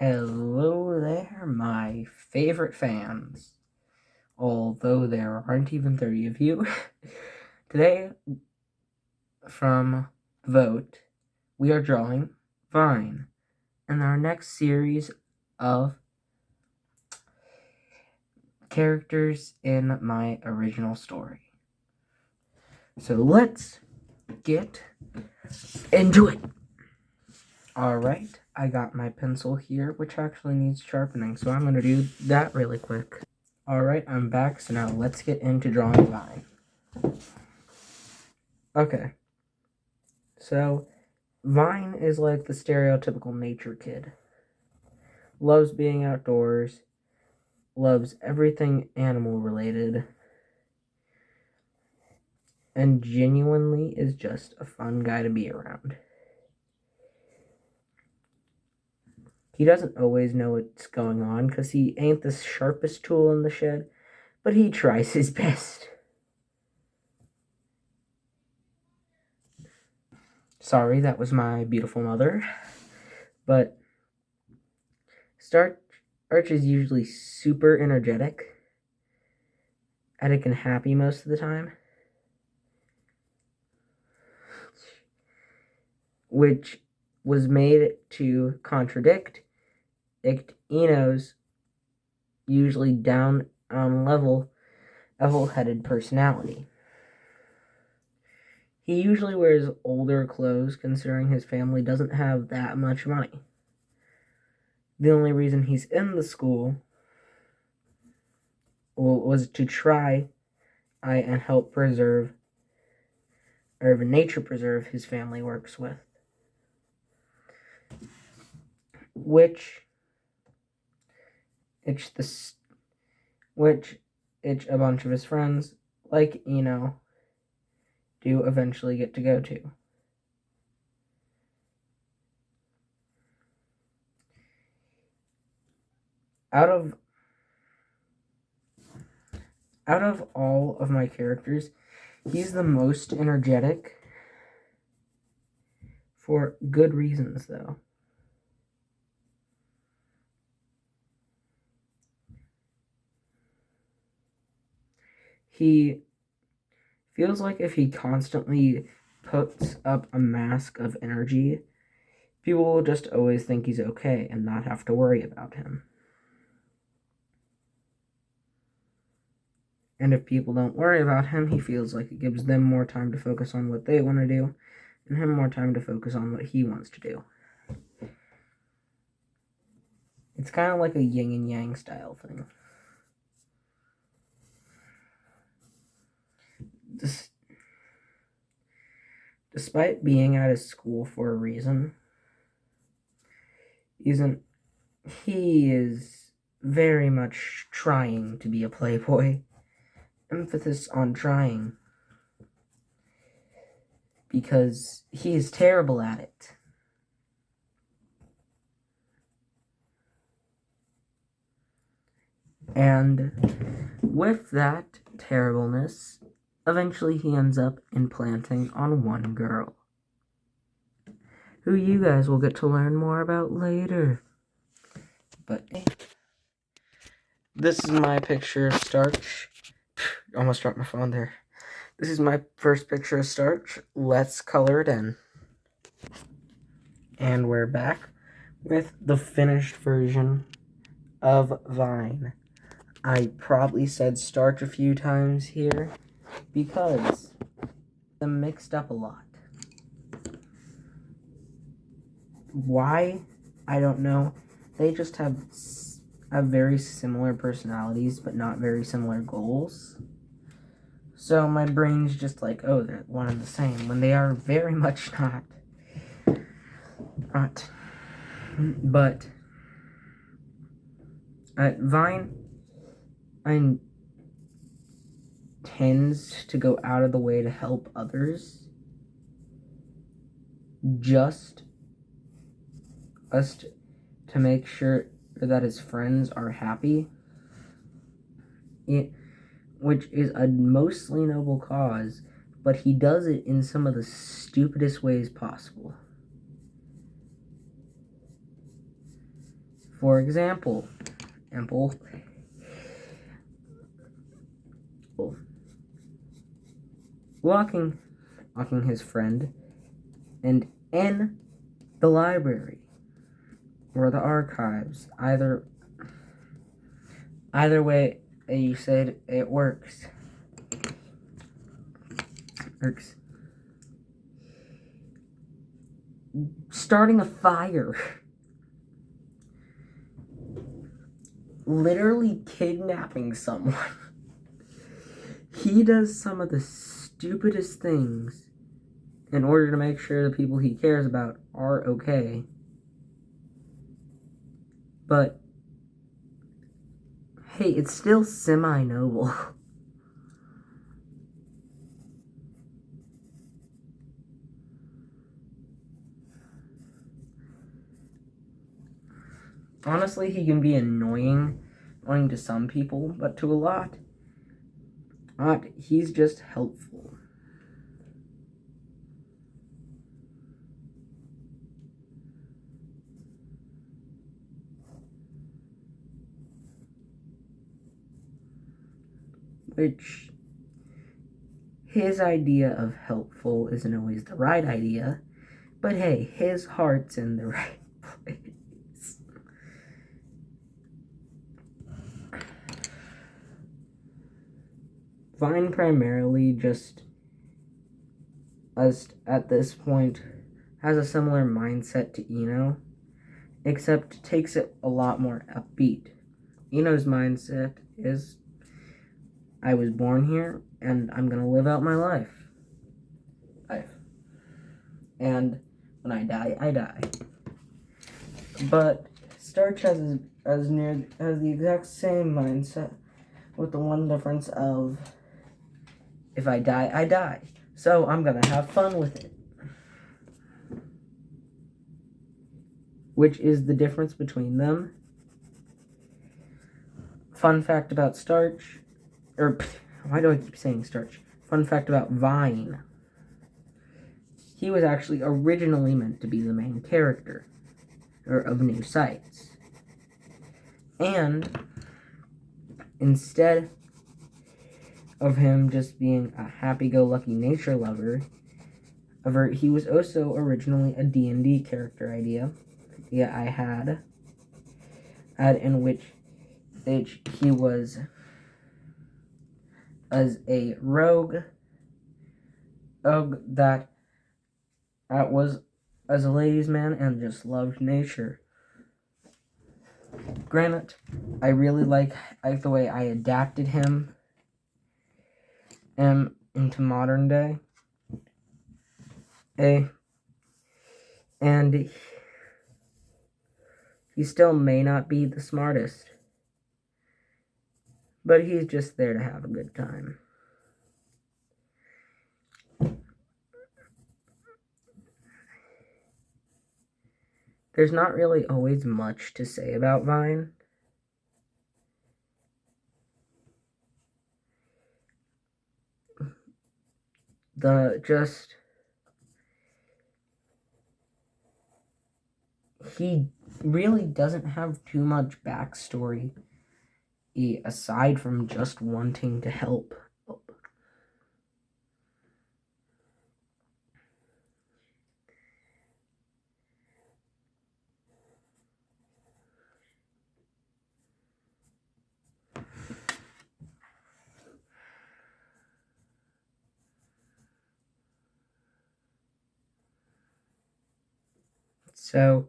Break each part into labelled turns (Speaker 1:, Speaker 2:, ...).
Speaker 1: Hello there, my favorite fans. Although there aren't even 30 of you. Today, from Vote, we are drawing Vine in our next series of characters in my original story. So let's get into it. Alright, I got my pencil here, which actually needs sharpening, so I'm going to do that really quick. Alright, I'm back, so now let's get into drawing Vine. Okay, so Vine is like the stereotypical nature kid. Loves being outdoors, loves everything animal related, and genuinely is just a fun guy to be around. He doesn't always know what's going on because he ain't the sharpest tool in the shed, but he tries his best. Sorry, that was my beautiful mother. But Starch is usually super energetic, Attic and happy most of the time, which was made to contradict Eno's usually down on level-headed personality. He usually wears older clothes considering his family doesn't have that much money. The only reason he's in the school was to try and help preserve or nature preserve his family works with, which a bunch of his friends, like Eno, do eventually get to go to. Out of all of my characters, he's the most energetic for good reasons, though. He feels like if he constantly puts up a mask of energy, people will just always think he's okay and not have to worry about him. And if people don't worry about him, he feels like it gives them more time to focus on what they want to do, and him more time to focus on what he wants to do. It's kind of like a yin and yang style thing. Despite being at his school for a reason, he is very much trying to be a playboy. Emphasis on trying, because he is terrible at it. And with that terribleness, eventually he ends up implanting on one girl, who you guys will get to learn more about later. But this is my picture of Starch. Almost dropped my phone there. This is my first picture of Starch. Let's color it in. And we're back with the finished version of Vine. I probably said Starch a few times here because them mixed up a lot. Why? I don't know. They just have very similar personalities, but not very similar goals. So my brain's just like, oh, they're one and the same, when they are very much not. But Vine tends to go out of the way to help others, just to make sure that his friends are happy, which is a mostly noble cause, but he does it in some of the stupidest ways possible. For example, walking his friend, and in the library or the archives. Either way you said it works. Starting a fire. Literally kidnapping someone. He does some of the stupidest things in order to make sure the people he cares about are okay. But hey, it's still semi-noble. Honestly, he can be annoying to some people, but to a lot, he's just helpful. Which, his idea of helpful isn't always the right idea, but hey, his heart's in the right place. Vine primarily just, at this point, has a similar mindset to Eno, except takes it a lot more upbeat. Eno's mindset is, I was born here, and I'm gonna live out my life. And when I die, I die. But Starch has the exact same mindset, with the one difference of, if I die, I die. So I'm gonna have fun with it. Which is the difference between them. Fun fact about Starch, why do I keep saying Starch? Fun fact about Vine. He was actually originally meant to be the main character of New Sights. And instead of him just being a happy-go-lucky nature lover, he was also originally a D&D character idea I had in which he was as a rogue that was as a ladies' man and just loved nature. Granted, I really like the way I adapted him into modern day. And he still may not be the smartest, but he's just there to have a good time. There's not really always much to say about Vine. He really doesn't have too much backstory aside from just wanting to help. So,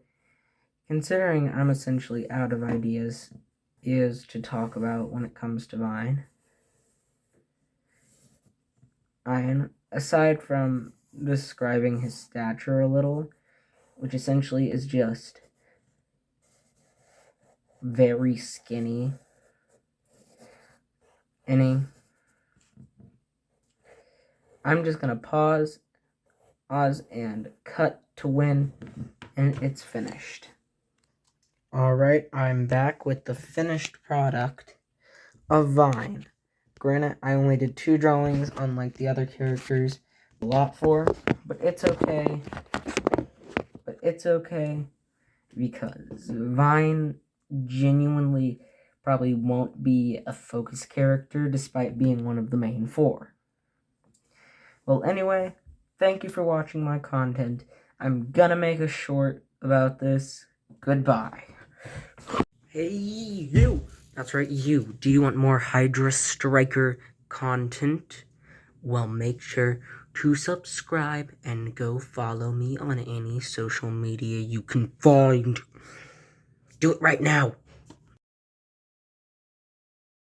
Speaker 1: considering I'm essentially out of ideas to talk about when it comes to Vine, aside from describing his stature a little, which essentially is just very skinny, I'm just gonna pause and cut to when and it's finished. Alright, I'm back with the finished product of Vine. Granted, I only did 2 drawings, unlike the other characters a lot for, but it's okay. Because Vine genuinely probably won't be a focus character despite being one of the main 4. Well, anyway, thank you for watching my content. I'm gonna make a short about this. Goodbye. Hey, you! That's right, you. Do you want more Hydra Striker content? Well, make sure to subscribe and go follow me on any social media you can find. Do it right now.